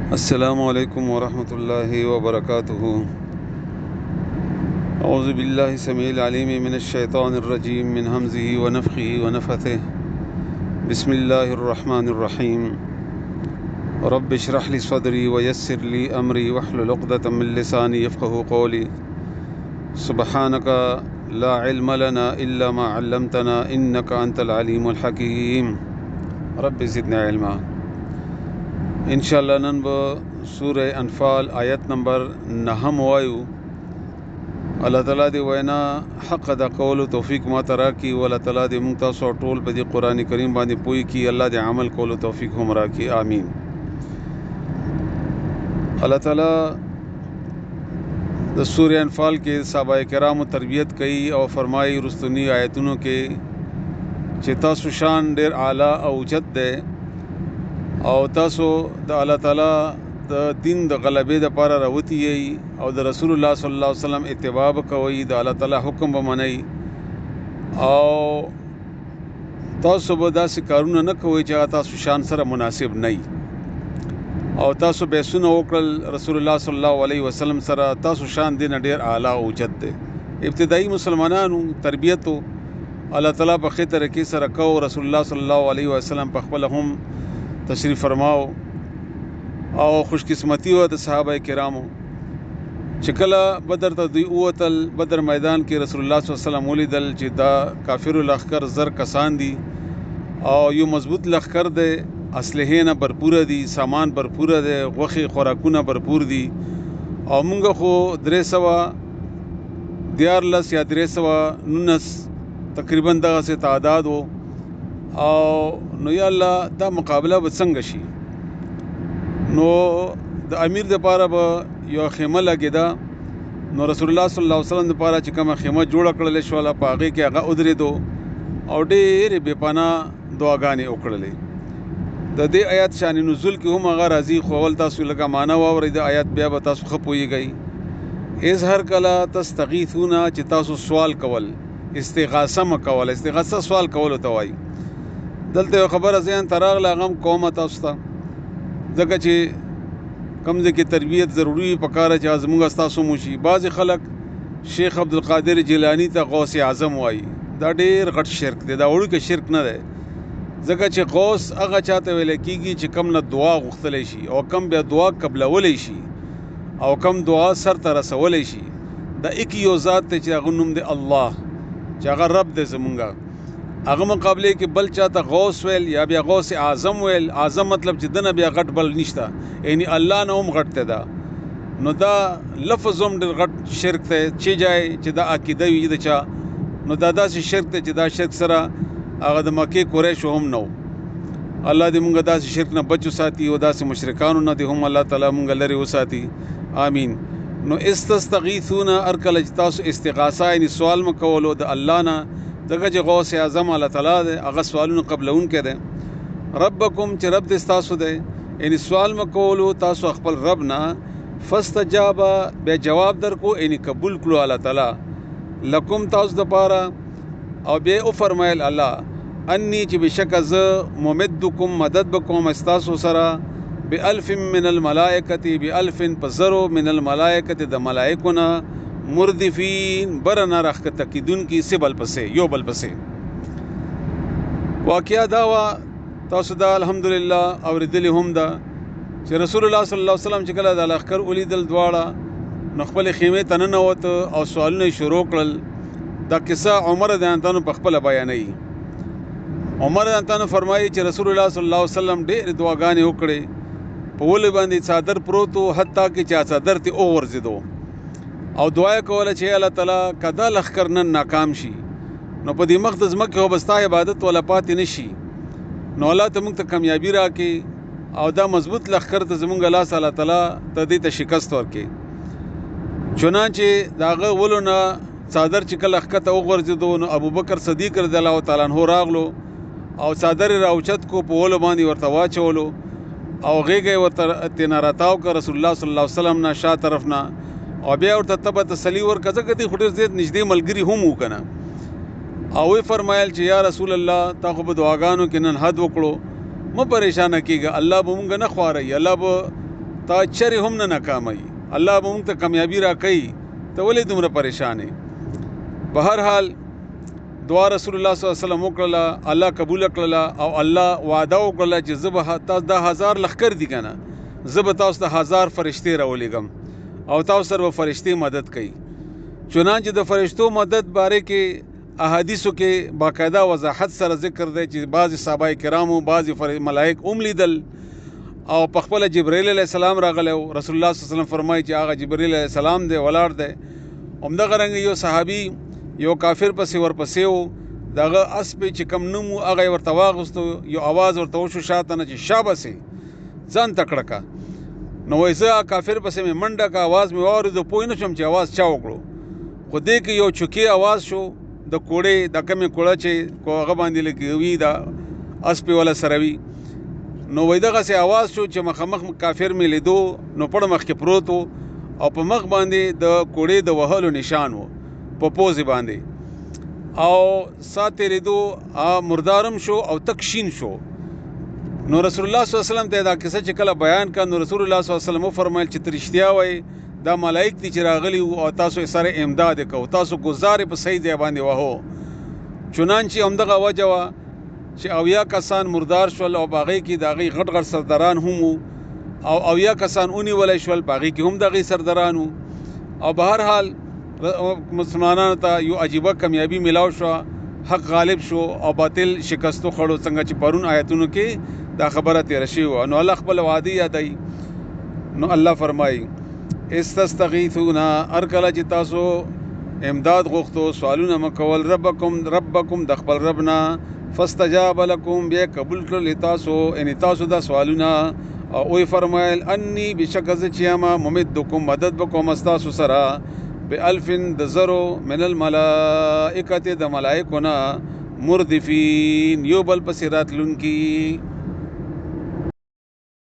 अस्सलामु अलैकुम वरहमतुल्लाहि वबरकातुहू। औज़ु बिल्लाहि समीइल अलीम मिनश शैतानिर रजीम मिन हमज़िही व नफ़ख़िही व नफ़थिही। बिस्मिल्लाहिर रहमानिर रहीम। रब्बि इश्रह ली सदरी व यस्सिर ली अमरी वहलुल उक़दतम मिन लिसानी यफ़क़हू क़ौली। सुब्हानका ला इल्म लना इल्ला मा अल्लमतना इन्नका अंतल अलीमुल हकीम। रब्बि ज़िदनी इल्मा। इंशाअल्लाह नन ब सूरह अनफाल आयत नंबर 9 वायु। अल्लाह ताला दे वैना हक़ अदा कौल तौफ़ीक़ माता राकी व अल्लाह ताला दे मुंग तासु टोल पे कुरान करीम बांदे पोई की अल्लाह दे अमल कौल तौफ़ीक़ हम राकी आमीन। अल्लाह ताला द सूरह अनफाल के सहाबाए किराम तरबियत कई और फरमाई रुस्तनी आयतुनों के चे तासु शान ढेर आला और उचत दे और तासु द अल्लाह ताला द दिन द गलबे द पारा रवती यई और द रसूलुल्लाह सल्लल्लाहु अलैहि वसल्लम इत्तिबा कोई द अल्लाह ताला हुक्म बमनई और तासु बदा से कारुना न कोई चाह तासु शान सर मुनासिब नहीं और तासु बेसुन ओकल रसूलुल्लाह सल्लल्लाहु अलैहि वसल्लम सर तासु शान दिन ढेर आला उचत दे। इब्तिदाई मुसलमानानु तरबियत अल्लाह ताला बखे तरीके से रखो रसूलुल्लाह सल्लल्लाहु अलैहि वसल्लम पखबल हम तशरीफ़ फरमाओ और खुशकिस्मती हो सहाबा किरामो चिकला बदर तदी उतल बदर मैदान के रसूलुल्लाह सल्लल्लाहु अलैहि वसल्लम उलिदल चिदा काफिर लश्कर ज़र कसान दी और यो मजबूत लश्कर दे असलहे न भरपूर दी सामान भरपूर दे वखे खुराकुना भरपूर दी और मुंग खो 313 या 319 तकरीबन दगा से तादाद हो और नो या अल्लाह दा मुकाबला बसंग शी नो द अमीर द पारा ब यो खेमा लगेदा नो रसूलुल्लाह सल्लल्लाहु अलैहि वसल्लम द पारा चिकमा खेमा जोड़ा कड़ले शवाला पागे के आगा उधरे दो और ढेर बेपाना दुआगाने उकड़ले द दे आयत शान नुज़ुल के हम अगर राजी खोवल तासु लगा माना वावर द आयत बिया बतासु खपोई गई इज़हर कला तस्तगीथूना चितासु सवाल कवल इस्तिगासा मकवल इस्तिगासा सवाल कवल तवाई दलते खबर अज़ियान तराग लागम कौम तास्ता जगह चे कमजे की तरबियत ज़रूरी पकार आज़मुंग अस्तासु मुशी बाज़ खलक शेख अब्दुल कादिर जिलानी ता गौस आज़म वाई दा ढेर गट शिरक दे दा उड़ के शिरक न दे जगह चे गौस अगा चाहते वेले कीगी चे कम न दुआ गुख्तले शी और कम बे दुआ कबलवले शी और कम दुआ सर तरसवले शी दा एक यो ज़ात ते चे अगुन्नुम दे अल्लाह चे अगर रब दे ज़मुंगा अगर मुकाबले के बल चाहता गौस वेल या बिया गौस आज़म वेल आज़म मतलब जितना बिया गट बल निश्ता यानी अल्लाह न उम गट दा नो दा लफ्ज़ुम डर गट शिरक थे चे जाए चिदा अकीदा वी चा नो दादा से शिरक थे चिदा शिरक सरा अगर द मक्के कुरैश हम नो अल्लाह दे मुंगा दा से शिरक न बच्चू साथी वदा से मुशरिकानु न दे हम अल्लाह ताला मुंगा लरे वसाती आमीन। नो इस्तगीथूना अरकल तासु इस्तिगासा यानी सवाल मकवलो द अल्लाह ना जगह जो गौस आज़म अल्लाह ताला दे अगर सवाल कबल उनके दे रब्बकुम च रब दिस्तासु दे यानी सवाल मकौलो तासु अखपल रब ना फस्तजाबा बे जवाब दर को यानी कबूल कलो अल्लाह ताला लकुम तासु द पारा और बे ओ फरमायल अल्लाह अन्नी च बेशक ज़ मुमिद्दुकुम मदद बकुम अस्तासु सरा बे अल्फिन मिनल मलाइकति बे अल्फिन पज़रो मिनल मलाइकति द मलाइकुना मुर्दिफीन बरना रख तकीदुन की से बल पसे यो बल पसे वाक़िया दावा तासुदा अल्हम्दुलिल्लाह और दिल हमदा चे रसूलुल्लाह सल्लल्लाहु अलैहि वसल्लम चिकला दा लखकर उली दल द्वाड़ा नखबल खेमे तननवत और सवालने शुरू कल दा किस्सा उमर दानतानु पखपल बयानई उमर दानतानु फरमाई चे रसूलुल्लाह सल्लल्लाहु अलैहि वसल्लम ढेर दुआगाने उकड़े पोल बांधी चादर प्रोतो हत्ता कि चा चादर ते ओवर जिदो और दुआ कौल छे अल्लाह ताला कदा लखकर न नाकाम शी नो पदी मखदस मक्के हो बस्ता इबादत वाला पाती नशी नो अल्लाह तमुक त कामयाबी राके और दा मजबूत लखकर त जमुंग अल्लाह ताला तदी त शिकस्त वर्के चुनाचे दागा वलो ना चादर चिकल लखकत ओवर जिदो नो अबू बकर सदीक रज़ियल्लाहु ताला अन्हु रागलो और चादर राउचत को पोल बांधी वर्ता वाचोलो और गे गए वर्ता तेना रताव का रसूलुल्लाह सल्लल्लाहु अलैहि वसल्लम ना शाह तरफ ना और बे और तब तसली वर कज़ा कदी खुटेर से निजदे मलगिरी हम कना और फरमायल चे या रसूल अल्लाह ताखुब दुआगानो के नन हद वकड़ो म परेशान कीगा अल्लाह बुमंग न ख्वारई अल्लाह ब تا چرې هم نه ناکاموي، الله به موږ ته کامیابي راکوي، ته ولې دومره پریشان یې؟ په هر حال دعا رسول الله صلی الله علیه وسلم وکړله، الله قبول کړله او الله وعده وکړله چې زه به تاسو دا 1000 لښکر دي که نه، زه به تاسو ته 1000 فرشتې راولېږم او تاسو سره به فرشتې مدد کوي. چنانچه د فرشتو مدد باره کې احادیثو کې باقاعده وضاحت سره ذکر دی چې بعضې صحابه کرامو بعضې ملائک هم لیدل او په خپله جبرائیل علیه السلام راغلی و. رسول الله صلی الله علیه وسلم فرمایي چې هغه جبرائیل علیه السلام دی ولاړ دی. همدغه رنګ یو صحابي یو کافر پسې ورپسې و، دغه اسپې چې کم نوم و هغه یې ورته واغوستو، یو اواز ورته وشو شاته نه چې شابسې ځان ته کړه که. نو وایي زه کافر پسې مې منډه که، اواز مې واورېدو، پوه نه شوم چې اواز چا وکړو، خو دې کې یو چوکۍ اواز شو د کوړې، د کمې کوړه چې هغه باندې لګوي د اسپې والا سره وي. نو وایي دغسې اواز شو چې مخامخ کافر مې لیدو، نو پړ مخکې پروت و او په مخ باندې د کوړې د وهلو نشان و په پوزې باندې، او سا تېرېدو مردارم شو او تک شین شو. نو رسول الله صلی الله علیه وسلم ته دا کیسه چې کله بیان کړه، نو رسول الله صلی الله علیه وسلم وفرمایل چې ته رښتیا وایې، دا ملائک دي چې راغلي وو او تاسو یې سره امداد یې کوو، تاسو ګزار یې په صحیح ځای باندې وهو. چنانچې همدغه وجه وه چې 80 کسان مردار شول او په هغې کې د هغې غټ غټ سرداران هم وو، او 80 کسان ونیولی شول، په هغې کې هم د هغې سرداران وو. او به هر حال مسلمانانو ته یو عجیبه کامیابي میلاو شوه، حق غالب شو او باطل شکستو خړو، څنګه چې پرون آیتونو کې دا خبره تېره شوې وه. نو الله خپل وعده یادوي. نو الله فرمایي استستغیثون، هر کله چې تاسو امداد غوښتو، سوالونه مه کول، ربکم د خپل رب نه، فاستجاب لکم، بیا قبول کړل تاسو، یعنې تاسو دا سوالونه، او وی فرمایل انی بشک زه چې یم ممدکم مدد به کوم ستاسو سره ب1000 د زرو من الملائکة د ملائکو نه، مردفین یو بل پسې راتلونکي.